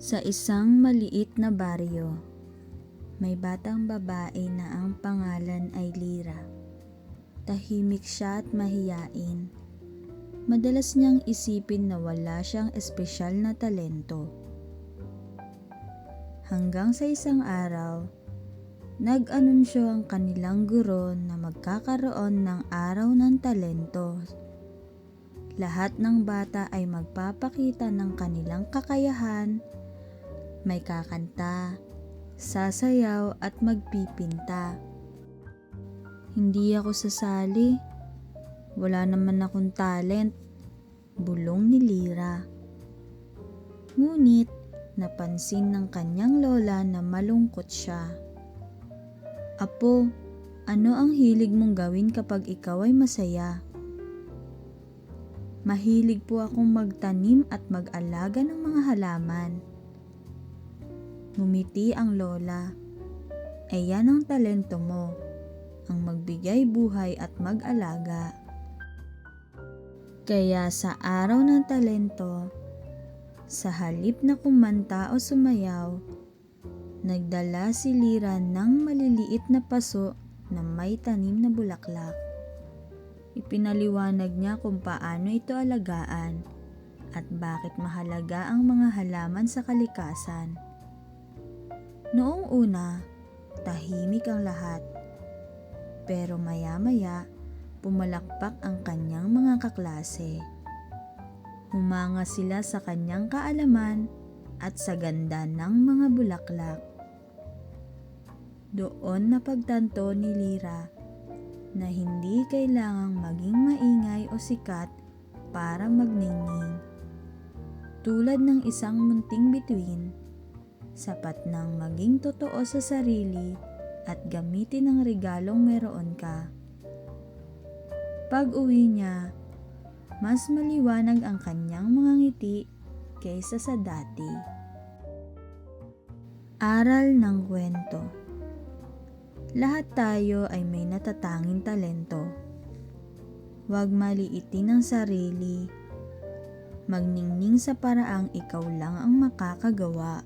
Sa isang maliit na baryo, may batang babae na ang pangalan ay Lyra. Tahimik siya at mahiyain. Madalas niyang isipin na wala siyang espesyal na talento. Hanggang sa isang araw, nag-anunsyo ang kanilang guro na magkakaroon ng araw ng talento. Lahat ng bata ay magpapakita ng kanilang kakayahan, may kakanta, sasayaw at magpipinta. Hindi ako sasali. Wala naman akong talent, bulong ni Lyra. Ngunit napansin ng kanyang lola na malungkot siya. Apo, ano ang hilig mong gawin kapag ikaw ay masaya? Mahilig po akong magtanim at mag-alaga ng mga halaman. Ngumiti ang lola. Ay yan ang talento mo, ang magbigay buhay at mag-alaga. Kaya sa araw ng talento, sa halip na kumanta o sumayaw, nagdala si Lyra ng maliliit na paso na may tanim na bulaklak. Ipinaliwanag niya kung paano ito alagaan at bakit mahalaga ang mga halaman sa kalikasan. Noong una, tahimik ang lahat. Pero maya-maya, pumalakpak ang kanyang mga kaklase. Humanga sila sa kanyang kaalaman at sa ganda ng mga bulaklak. Doon napagtanto ni Lyra na hindi kailangang maging maingay o sikat para magningning. Tulad ng isang munting bituin, sapat nang maging totoo sa sarili at gamitin ang regalong meron ka. Pag-uwi niya, mas maliwanag ang kanyang mga ngiti kaysa sa dati. Aral ng kwento. Lahat tayo ay may natatanging talento. Huwag maliitin ang sarili. Magningning sa paraang ikaw lang ang makakagawa.